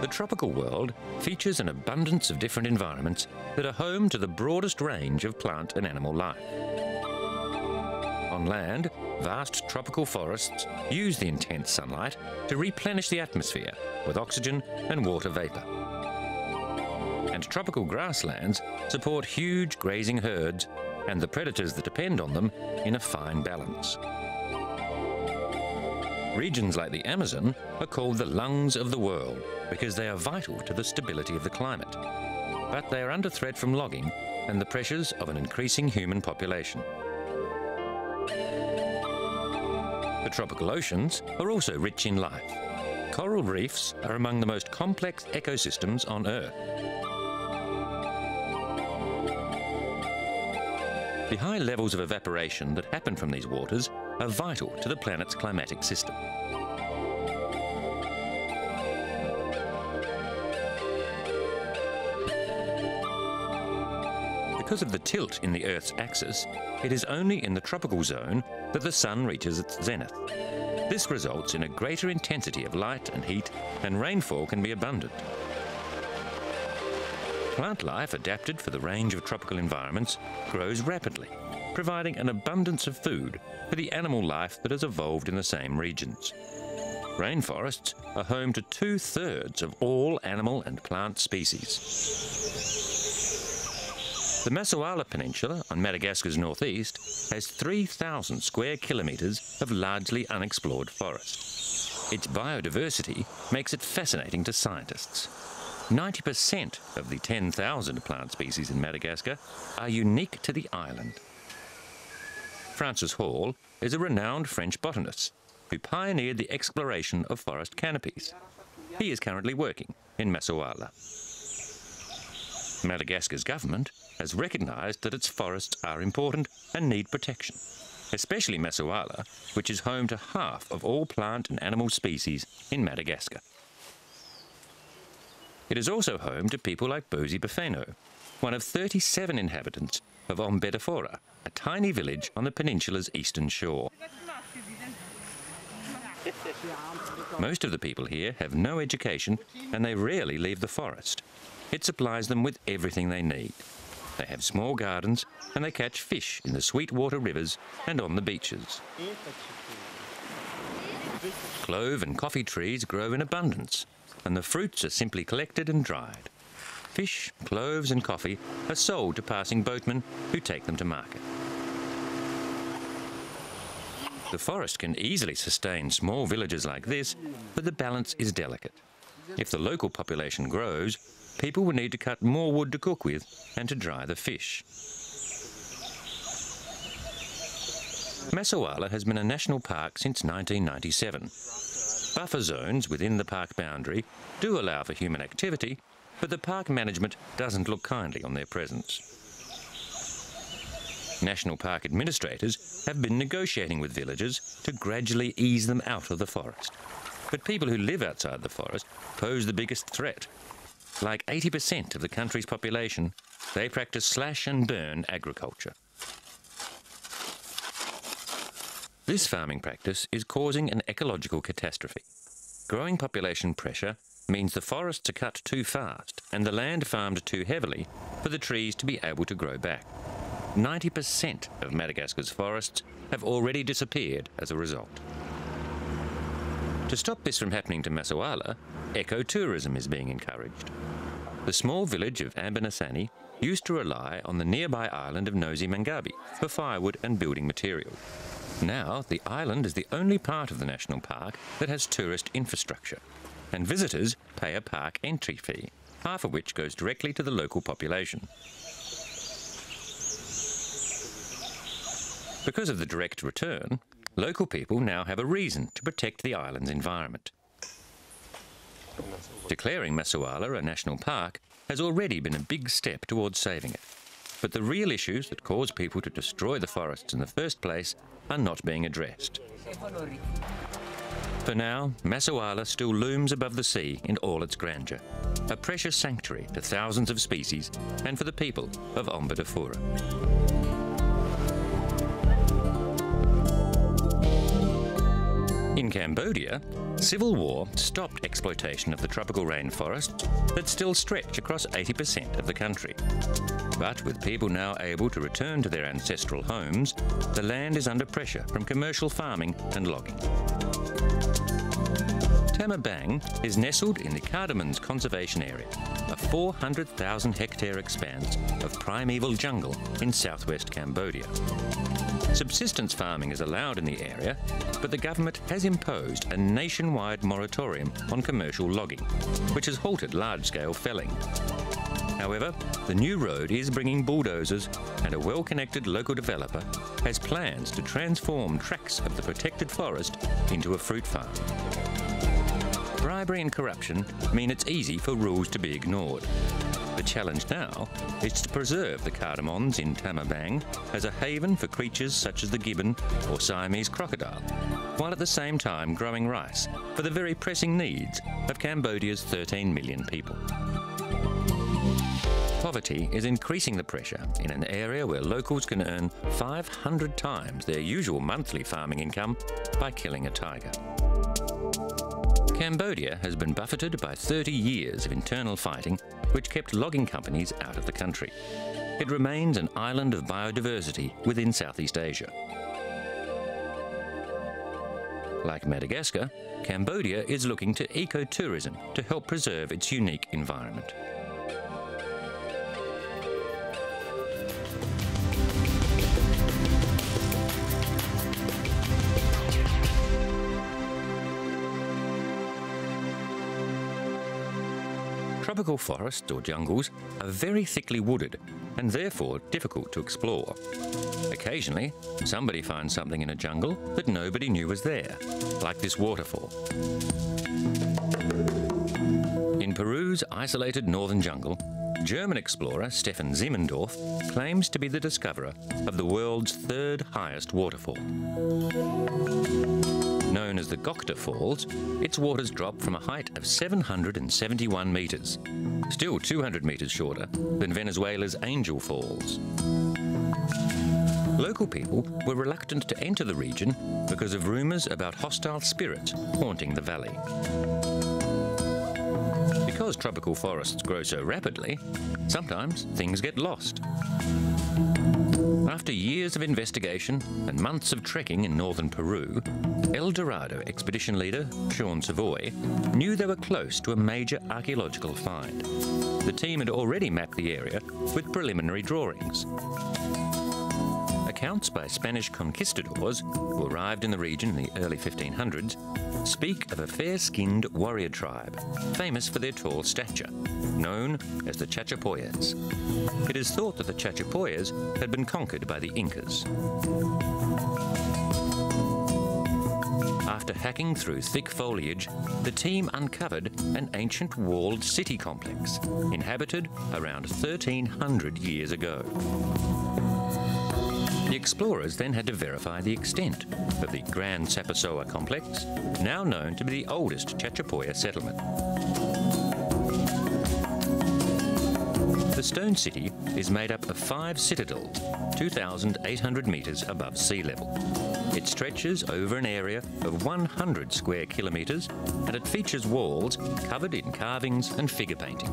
The tropical world features an abundance of different environments that are home to the broadest range of plant and animal life. On land, vast tropical forests use the intense sunlight to replenish the atmosphere with oxygen and water vapour. And tropical grasslands support huge grazing herds and the predators that depend on them in a fine balance. Regions like the Amazon are called the lungs of the world because they are vital to the stability of the climate. But they are under threat from logging and the pressures of an increasing human population. The tropical oceans are also rich in life. Coral reefs are among the most complex ecosystems on Earth. The high levels of evaporation that happen from these waters are vital to the planet's climatic system. Because of the tilt in the Earth's axis, it is only in the tropical zone that the sun reaches its zenith. This results in a greater intensity of light and heat, and rainfall can be abundant. Plant life adapted for the range of tropical environments grows rapidly, providing an abundance of food for the animal life that has evolved in the same regions. Rainforests are home to 2/3 of all animal and plant species. The Masoala Peninsula on Madagascar's northeast has 3,000 square kilometres of largely unexplored forest. Its biodiversity makes it fascinating to scientists. 90% of the 10,000 plant species in Madagascar are unique to the island. Francis Hall is a renowned French botanist who pioneered the exploration of forest canopies. He is currently working in Masoala. Madagascar's government has recognised that its forests are important and need protection, especially Masoala, which is home to half of all plant and animal species in Madagascar. It is also home to people like Bozi Bafeno, one of 37 inhabitants of Ombedafora, a tiny village on the peninsula's eastern shore. Most of the people here have no education and they rarely leave the forest. It supplies them with everything they need. They have small gardens and they catch fish in the sweetwater rivers and on the beaches. Clove and coffee trees grow in abundance, and the fruits are simply collected and dried. Fish, cloves and coffee are sold to passing boatmen who take them to market. The forest can easily sustain small villages like this, but the balance is delicate. If the local population grows, people will need to cut more wood to cook with and to dry the fish. Masoala has been a national park since 1997. Buffer zones within the park boundary do allow for human activity, but the park management doesn't look kindly on their presence. National park administrators have been negotiating with villagers to gradually ease them out of the forest. But people who live outside the forest pose the biggest threat. Like 80% of the country's population, they practice slash and burn agriculture. This farming practice is causing an ecological catastrophe. Growing population pressure means the forests are cut too fast and the land farmed too heavily for the trees to be able to grow back. 90% of Madagascar's forests have already disappeared as a result. To stop this from happening to Masoala, ecotourism is being encouraged. The small village of Ambanasani used to rely on the nearby island of Nosy Mangabi for firewood and building material. Now, the island is the only part of the national park that has tourist infrastructure, and visitors pay a park entry fee, half of which goes directly to the local population. Because of the direct return, local people now have a reason to protect the island's environment. Declaring Masoala a national park has already been a big step towards saving it. But the real issues that cause people to destroy the forests in the first place are not being addressed. For now, Masoala still looms above the sea in all its grandeur, a precious sanctuary to thousands of species and for the people of Ombedafora. In In Cambodia, civil war stopped exploitation of the tropical rainforests that still stretch across 80% of the country. But with people now able to return to their ancestral homes, the land is under pressure from commercial farming and logging. Tamabang is nestled in the Cardamom's Conservation Area, a 400,000 hectare expanse of primeval jungle in southwest Cambodia. Subsistence farming is allowed in the area, but the government has imposed a nationwide moratorium on commercial logging, which has halted large-scale felling. However, the new road is bringing bulldozers, and a well-connected local developer has plans to transform tracts of the protected forest into a fruit farm. Bribery and corruption mean it's easy for rules to be ignored. The challenge now is to preserve the Cardamons in Tamabang as a haven for creatures such as the gibbon or Siamese crocodile, while at the same time growing rice for the very pressing needs of Cambodia's 13 million people. Poverty is increasing the pressure in an area where locals can earn 500 times their usual monthly farming income by killing a tiger. Cambodia has been buffeted by 30 years of internal fighting, which kept logging companies out of the country. It remains an island of biodiversity within Southeast Asia. Like Madagascar, Cambodia is looking to ecotourism to help preserve its unique environment. Tropical forests or jungles are very thickly wooded and therefore difficult to explore. Occasionally, somebody finds something in a jungle that nobody knew was there, like this waterfall. In Peru's isolated northern jungle, German explorer Stefan Simmendorf claims to be the discoverer of the world's third highest waterfall. Known as the Gokta Falls, its waters drop from a height of 771 metres, still 200 metres shorter than Venezuela's Angel Falls. Local people were reluctant to enter the region because of rumours about hostile spirits haunting the valley. Because tropical forests grow so rapidly, sometimes things get lost. After years of investigation and months of trekking in northern Peru, El Dorado expedition leader Sean Savoy knew they were close to a major archaeological find. The team had already mapped the area with preliminary drawings. Accounts by Spanish conquistadors who arrived in the region in the early 1500s speak of a fair-skinned warrior tribe, famous for their tall stature, known as the Chachapoyas. It is thought that the Chachapoyas had been conquered by the Incas. After hacking through thick foliage, the team uncovered an ancient walled city complex, inhabited around 1300 years ago. The explorers then had to verify the extent of the Gran Sapasoa complex, now known to be the oldest Chachapoya settlement. The stone city is made up of 5 citadels, 2,800 metres above sea level. It stretches over an area of 100 square kilometres, and it features walls covered in carvings and figure painting.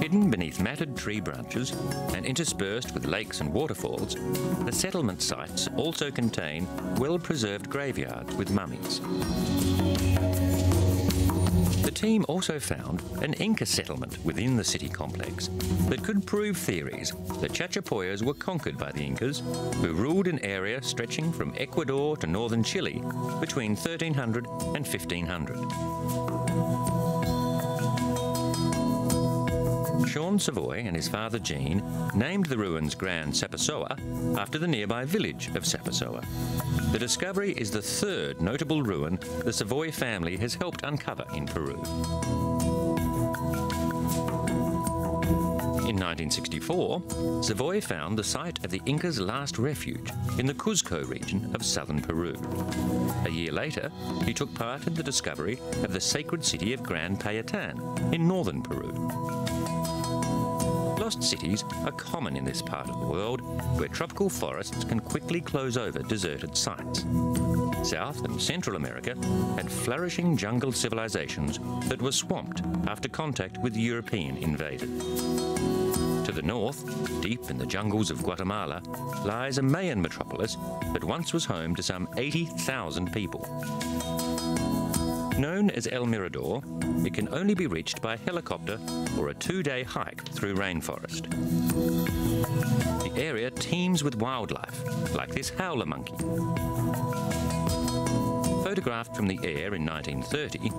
Hidden beneath matted tree branches and interspersed with lakes and waterfalls, the settlement sites also contain well-preserved graveyards with mummies. The team also found an Inca settlement within the city complex that could prove theories that Chachapoyas were conquered by the Incas, who ruled an area stretching from Ecuador to northern Chile between 1300 and 1500. Sean Savoy and his father Jean named the ruins Gran Sapasoa after the nearby village of Sapasoa. The discovery is the 3rd notable ruin the Savoy family has helped uncover in Peru. In 1964, Savoy found the site of the Incas' last refuge in the Cuzco region of southern Peru. A year later, he took part in the discovery of the sacred city of Gran Payetan in northern Peru. Lost cities are common in this part of the world, where tropical forests can quickly close over deserted sites. South and Central America had flourishing jungle civilizations that were swamped after contact with European invaders. To the north, deep in the jungles of Guatemala, lies a Mayan metropolis that once was home to some 80,000 people. Known as El Mirador, it can only be reached by helicopter or a 2-day hike through rainforest. The area teems with wildlife, like this howler monkey. Photographed from the air in 1930,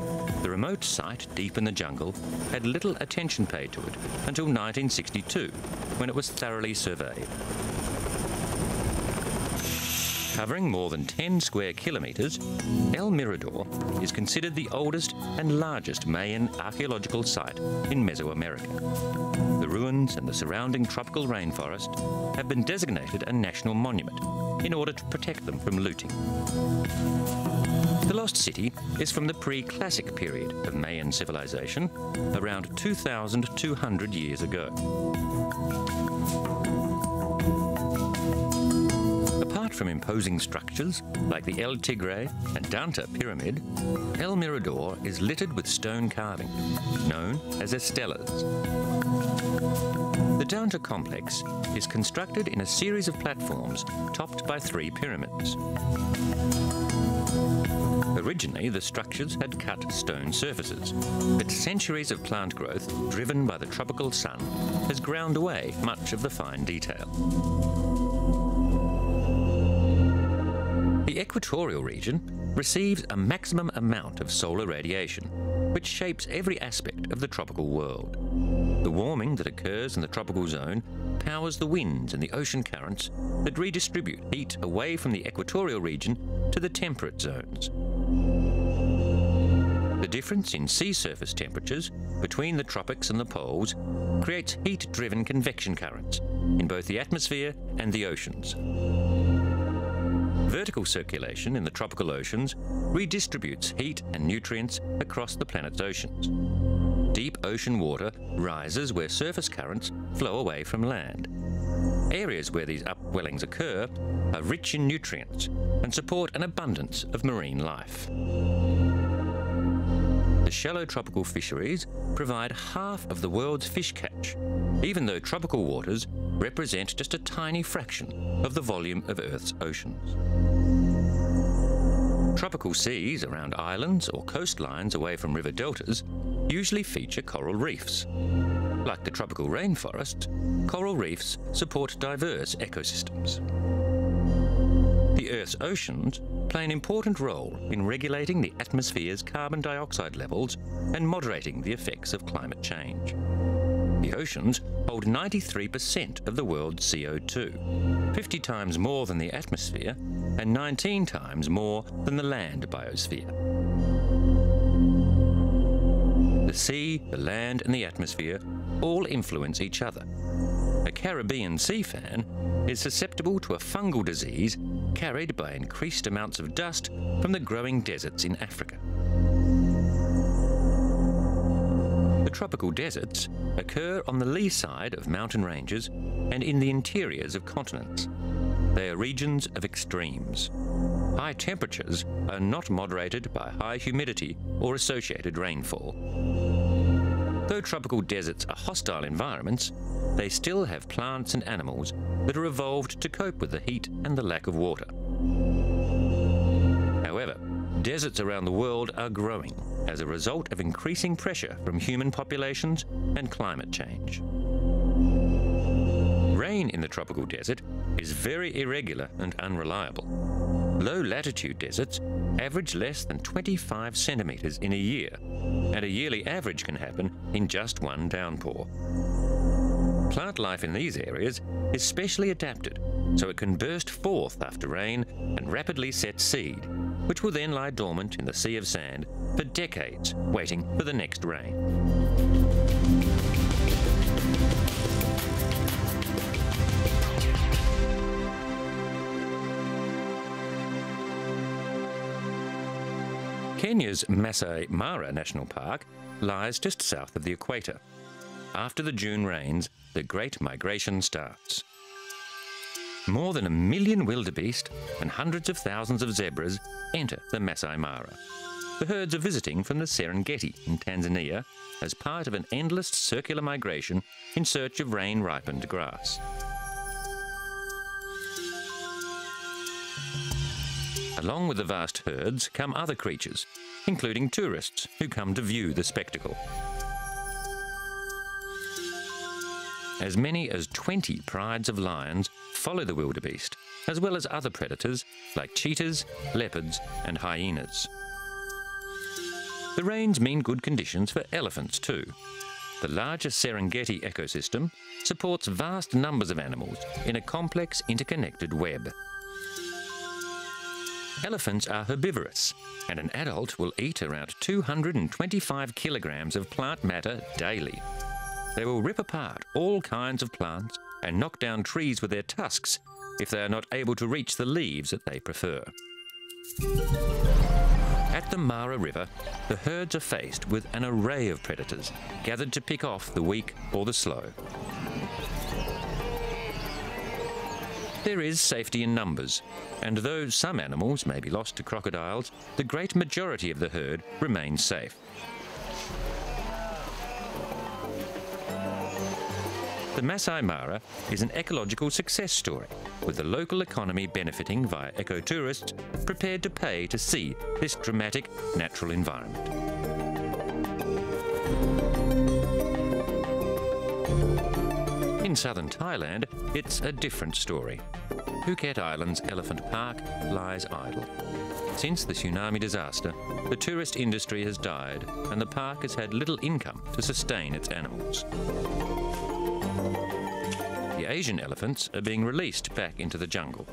the remote site deep in the jungle had little attention paid to it until 1962, when it was thoroughly surveyed. Covering more than 10 square kilometres, El Mirador is considered the oldest and largest Mayan archaeological site in Mesoamerica. The ruins and the surrounding tropical rainforest have been designated a national monument in order to protect them from looting. The lost city is from the pre-classic period of Mayan civilization, around 2,200 years ago. Apart from imposing structures like the El Tigre and Danta Pyramid, El Mirador is littered with stone carving, known as estelas. The Danta complex is constructed in a series of platforms topped by 3 pyramids. Originally, the structures had cut stone surfaces, but centuries of plant growth, driven by the tropical sun, has ground away much of the fine detail. The equatorial region receives a maximum amount of solar radiation, which shapes every aspect of the tropical world. The warming that occurs in the tropical zone powers the winds and the ocean currents that redistribute heat away from the equatorial region to the temperate zones. The difference in sea surface temperatures between the tropics and the poles creates heat-driven convection currents in both the atmosphere and the oceans. Vertical circulation in the tropical oceans redistributes heat and nutrients across the planet's oceans. Deep ocean water rises where surface currents flow away from land. Areas where these upwellings occur are rich in nutrients and support an abundance of marine life. The shallow tropical fisheries provide half of the world's fish catch, even though tropical waters represent just a tiny fraction of the volume of Earth's oceans. Tropical seas around islands or coastlines away from river deltas usually feature coral reefs. Like the tropical rainforest, coral reefs support diverse ecosystems. The Earth's oceans play an important role in regulating the atmosphere's carbon dioxide levels and moderating the effects of climate change. The oceans hold 93% of the world's CO2, 50 times more than the atmosphere and 19 times more than the land biosphere. The sea, the land and the atmosphere all influence each other. A Caribbean sea fan is susceptible to a fungal disease carried by increased amounts of dust from the growing deserts in Africa. The tropical deserts occur on the lee side of mountain ranges and in the interiors of continents. They are regions of extremes. High temperatures are not moderated by high humidity or associated rainfall. Though tropical deserts are hostile environments, they still have plants and animals that are evolved to cope with the heat and the lack of water. However, deserts around the world are growing as a result of increasing pressure from human populations and climate change. Rain in the tropical desert is very irregular and unreliable. Low-latitude deserts average less than 25 centimetres in a year, and a yearly average can happen in just one downpour. Plant life in these areas is specially adapted, so it can burst forth after rain and rapidly set seed, which will then lie dormant in the sea of sand for decades, waiting for the next rain. Kenya's Masai Mara National Park lies just south of the equator. After the June rains, the Great Migration starts. More than 1 million wildebeest and hundreds of thousands of zebras enter the Masai Mara. The herds are visiting from the Serengeti in Tanzania as part of an endless circular migration in search of rain-ripened grass. Along with the vast herds come other creatures, including tourists who come to view the spectacle. As many as 20 prides of lions follow the wildebeest, as well as other predators like cheetahs, leopards and hyenas. The rains mean good conditions for elephants too. The larger Serengeti ecosystem supports vast numbers of animals in a complex interconnected web. Elephants are herbivorous, and an adult will eat around 225 kilograms of plant matter daily. They will rip apart all kinds of plants and knock down trees with their tusks if they are not able to reach the leaves that they prefer. At the Mara River, the herds are faced with an array of predators gathered to pick off the weak or the slow. There is safety in numbers, and though some animals may be lost to crocodiles, the great majority of the herd remains safe. The Masai Mara is an ecological success story, with the local economy benefiting via ecotourists prepared to pay to see this dramatic natural environment. In southern Thailand, it's a different story. Phuket Island's Elephant Park lies idle. Since the tsunami disaster, the tourist industry has died and the park has had little income to sustain its animals. The Asian elephants are being released back into the jungle.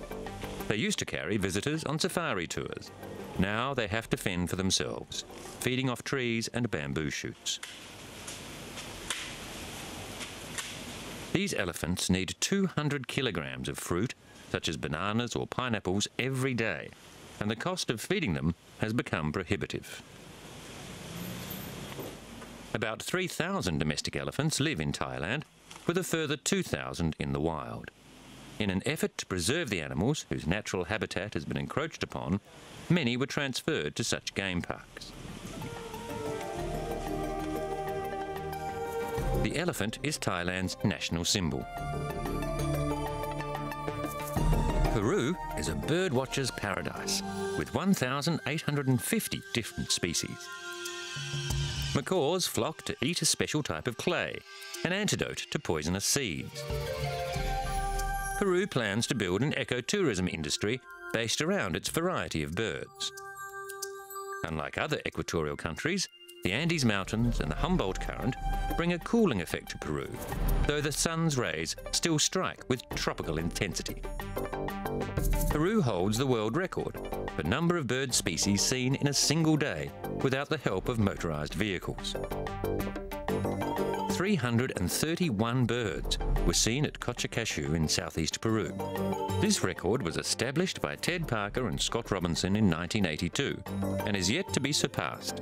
They used to carry visitors on safari tours. Now they have to fend for themselves, feeding off trees and bamboo shoots. These elephants need 200 kilograms of fruit, such as bananas or pineapples, every day, and the cost of feeding them has become prohibitive. About 3,000 domestic elephants live in Thailand, with a further 2,000 in the wild. In an effort to preserve the animals whose natural habitat has been encroached upon, many were transferred to such game parks. The elephant is Thailand's national symbol. Peru is a birdwatcher's paradise, with 1,850 different species. Macaws flock to eat a special type of clay, an antidote to poisonous seeds. Peru plans to build an ecotourism industry based around its variety of birds. Unlike other equatorial countries, the Andes Mountains and the Humboldt Current bring a cooling effect to Peru, though the sun's rays still strike with tropical intensity. Peru holds the world record for number of bird species seen in a single day without the help of motorized vehicles. 331 birds were seen at Cochacashu in southeast Peru. This record was established by Ted Parker and Scott Robinson in 1982 and is yet to be surpassed.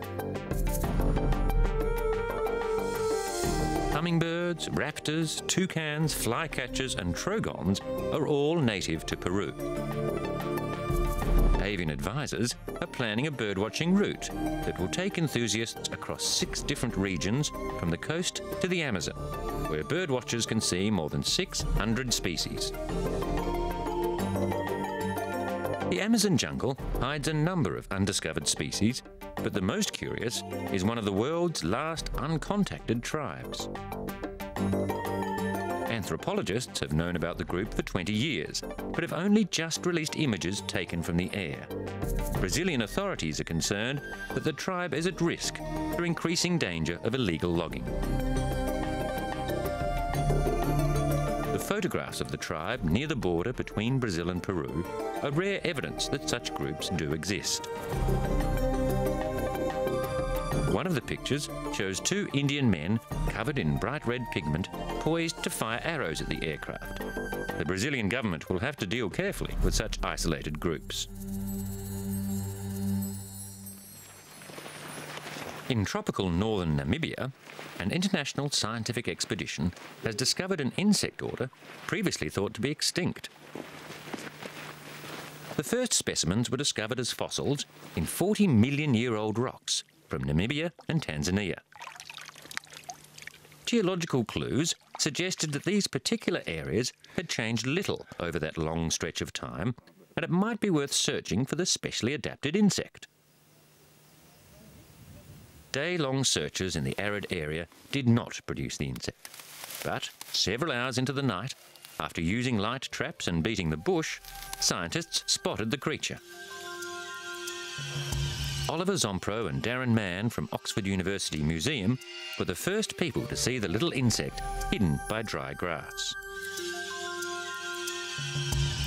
Hummingbirds, raptors, toucans, flycatchers and trogons are all native to Peru. Avian advisors are planning a birdwatching route that will take enthusiasts across 6 different regions from the coast to the Amazon, where birdwatchers can see more than 600 species. The Amazon jungle hides a number of undiscovered species, but the most curious is one of the world's last uncontacted tribes. Anthropologists have known about the group for 20 years, but have only just released images taken from the air. Brazilian authorities are concerned that the tribe is at risk through increasing danger of illegal logging. The photographs of the tribe near the border between Brazil and Peru are rare evidence that such groups do exist. One of the pictures shows 2 Indian men covered in bright red pigment poised to fire arrows at the aircraft. The Brazilian government will have to deal carefully with such isolated groups. In tropical northern Namibia, an international scientific expedition has discovered an insect order previously thought to be extinct. The first specimens were discovered as fossils in 40-million-year-old rocks from Namibia and Tanzania. Geological clues suggested that these particular areas had changed little over that long stretch of time, and it might be worth searching for the specially adapted insect. Day-long searches in the arid area did not produce the insect, but several hours into the night, after using light traps and beating the bush, scientists spotted the creature. Oliver Zompro and Darren Mann from Oxford University Museum were the first people to see the little insect hidden by dry grass.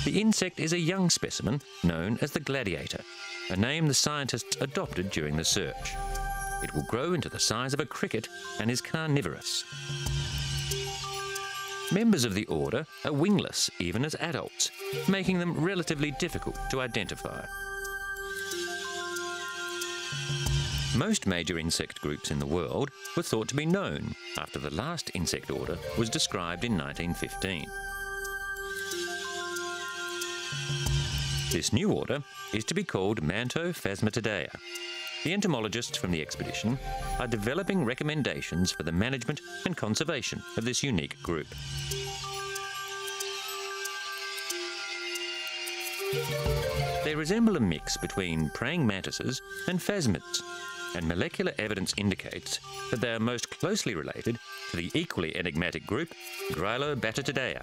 The insect is a young specimen known as the gladiator, a name the scientists adopted during the search. It will grow into the size of a cricket and is carnivorous. Members of the order are wingless even as adults, making them relatively difficult to identify. Most major insect groups in the world were thought to be known after the last insect order was described in 1915. This new order is to be called Mantophasmatidea. The entomologists from the expedition are developing recommendations for the management and conservation of this unique group. They resemble a mix between praying mantises and phasmids, and molecular evidence indicates that they are most closely related to the equally enigmatic group Grylobatidea.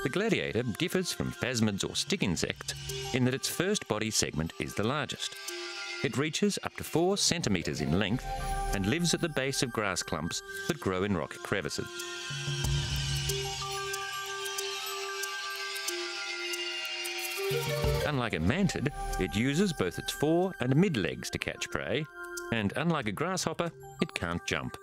The gladiator differs from phasmids or stick insects in that its first body segment is the largest. It reaches up to 4 centimetres in length and lives at the base of grass clumps that grow in rock crevices. Unlike a mantid, it uses both its fore and mid legs to catch prey, and unlike a grasshopper, it can't jump.